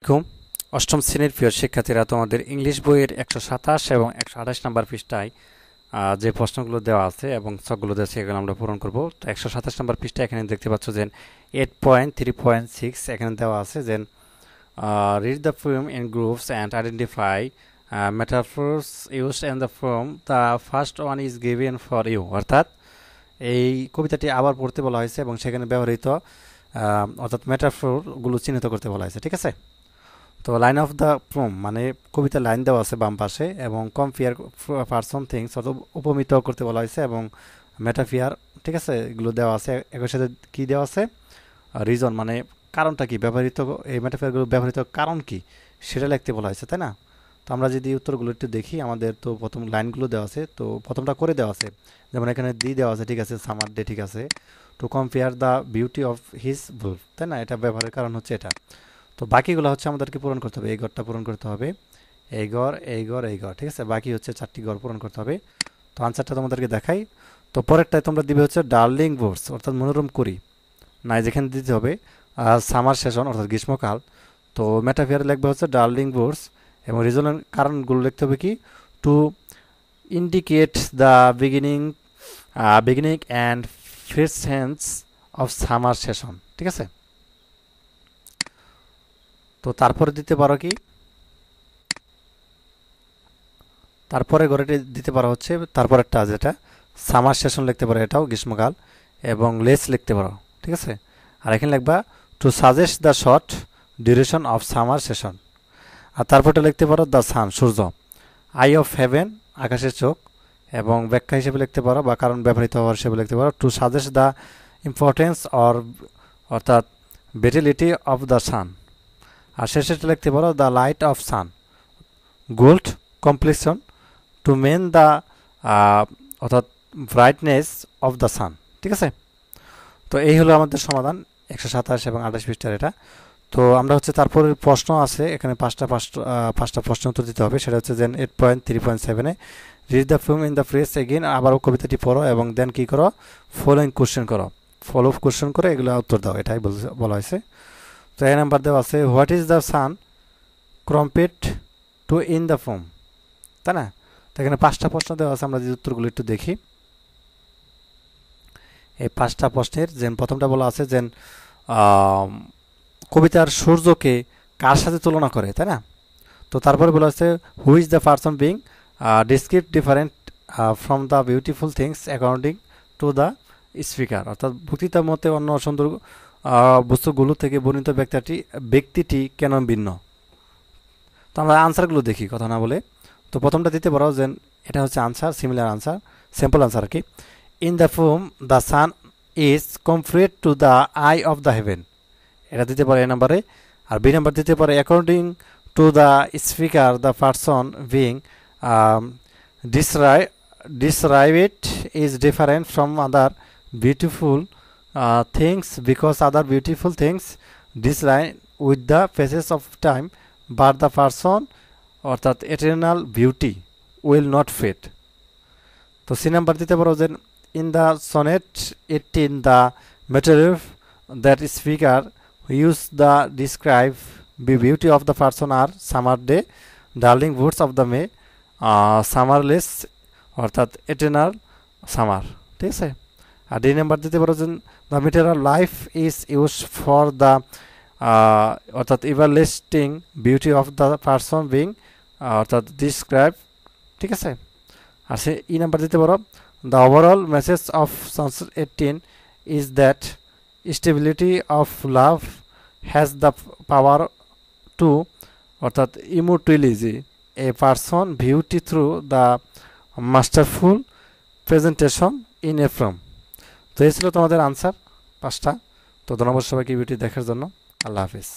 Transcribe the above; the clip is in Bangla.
আলাইকুম। অষ্টম শ্রেণীর প্রিয় শিক্ষার্থীরা, তোমাদের ইংলিশ বইয়ের 127 এবং 128 নম্বর পৃষ্ঠায় যে প্রশ্নগুলো দেওয়া আছে এবং ছকগুলো দেওয়া আছে এগুলো আমরা পূরণ করব। তো 127 নম্বর পৃষ্ঠায় এখানে দেখতে পাচ্ছ যে 8.3.6 এখানে দেওয়া আছে যে read the poem in groups and identify metaphors used in the poem, the first one is given for you. অর্থাৎ এই কবিতাটি আবার পড়তে বলা হয়েছে এবং সেখানে ব্যবহৃত অর্থাৎ মেটাফোরগুলো চিহ্নিত করতে বলা হয়েছে। ঠিক আছে, তো লাইন অফ দ্য পোম মানে কবিতার লাইন দেওয়া আছে বাম পাশে, এবং কম্পেয়ার পারসন থিংস অর্থাৎ উপমিত করতে বলা হয়েছে, এবং মেটাফিয়ার, ঠিক আছে, এগুলো দেওয়া আছে। এর সাথে কী দেওয়া আছে, রিজন মানে কারণটা কি, ব্যবহৃত এই মেটাফিয়ারগুলো ব্যবহৃত কারণ কি সেটা লিখতে বলা হয়েছে, তাই না? তো আমরা যদি উত্তরগুলো একটু দেখি, আমাদের তো প্রথম লাইনগুলো দেওয়া আছে, তো প্রথমটা করে দেওয়া আছে, যেমন এখানে দি দেওয়া আছে, ঠিক আছে, সামার ডে, ঠিক আছে, to compare the beauty of his bull, তাই না? এটা ব্যবহারের কারণ হচ্ছে এটা। তো বাকিগুলো হচ্ছে আমাদেরকে পূরণ করতে হবে, এই ঘরটা পূরণ করতে হবে, এই ঘর, এই ঘর, এই ঘর, ঠিক আছে, বাকি হচ্ছে 4টি ঘর পূরণ করতে হবে। তো আনসারটা তোমাদেরকে দেখাই। তো পরেরটায় তোমরা দিবে হচ্ছে ডার্লিং বোর্ডস অর্থাৎ মনোরম করি, না যেখানে দিতে হবে সামার সেশন অর্থাৎ গ্রীষ্মকাল। তো মেটাফিয়ার লিখবে হচ্ছে ডার্লিং বোর্ডস, এবং রিজনের কারণগুলো লিখতে হবে কি, to indicate the beginning and first sense of summer session, ঠিক আছে। তো তারপরে দিতে পারো কি, তারপরে ঘরেটি দিতে পারো হচ্ছে তারপরেরটা যেটা সামার সেশন লিখতে পারো, এটাও গ্রীষ্মকাল, এবং লেস লিখতে পারো, ঠিক আছে। আর এখানে লিখবা to suggest the short duration of summer session. আর তারপরটা লিখতে পারো দ্য সান সূর্য, আই অফ হেভেন আকাশের চোখ, এবং ব্যাখ্যা হিসেবে লিখতে পারো বা কারণ ব্যবহৃত হওয়ার হিসেবে লিখতে পারো টু সাজেস্ট দ্য ইম্পর্টেন্স অর্থাৎ ভিটালিটি অফ দ্য সান। আর শেষেরটা লিখতে পারো the light of sun, gold complexion, to mean the অর্থাৎ ব্রাইটনেস অফ দ্য সান, ঠিক আছে। তো এই হলো আমাদের সমাধান 127 এবং 28 পৃষ্ঠার এটা। তো আমরা হচ্ছে তারপরে প্রশ্ন আছে এখানে পাঁচটা প্রশ্ন উত্তর দিতে হবে। সেটা হচ্ছে দেন 8.3.7-এ read the poem in the phrase again, আবারও কবিতাটি পড়ো এবং দেন কি করো, ফলোইং কোশ্চেন করো, ফলো কোশ্চেন করে এগুলো উত্তর দাও, এটাই বলা হয়েছে। তো এই নাম্বার দেওয়া আছে what is the sun compared to in the poem, তাই না? তো এখানে 5টা প্রশ্ন দেওয়া আছে, আমরা যদি উত্তরগুলো একটু দেখি। এই 5টা প্রশ্নের যে প্রথমটা বলা আছে যে কবিতার সূর্যকে কার সাথে তুলনা করে, তাই না? তো তারপরে বলা হচ্ছে who is the person being described different from the beautiful things according to the speaker, অর্থাৎ বক্তৃতার মতে অন্য সুন্দর বস্তুগুলো থেকে বর্ণিত ব্যক্তিটি কেন ভিন্ন। তো আমরা আনসারগুলো দেখি কথা না বলে। তো প্রথমটা দিতে পারো যে এটা হচ্ছে answer, similar answer, simple answer আর কি। In the poem the sun is compared to the eye of the heaven, এটা দিতে পারে এ নাম্বারে। আর বি নাম্বার দিতে পারে according to the speaker the person being described is different from other beautiful things because other beautiful things decline with the passage of time, but the person অর্থাৎ eternal beauty will not fade। তো সি নাম্বার দিতে পারো যে in the sonnet 18 the material that speaker use the describe the beauty of the person are summer day, darling woods of the May, summerless অর্থাৎ এটার্নাল সামার, ঠিক আছে। আর ডি নাম্বার দিতে পারো যে the material life is use for the অর্থাৎ everlasting beauty of the person being অর্থাৎ ডিসক্রাইব, ঠিক আছে। আর সে ই নাম্বার দিতে পারো the overall message of sonnet 18 is that stability of love has the power to অর্থাৎ immortality a person beauty through the masterful presentation in a form. তো এই ছিল তোমাদের আনসার 5টা। তো ধন্যবাদ সবাইকে ভিডিওটি দেখার জন্য। আল্লাহ হাফিজ।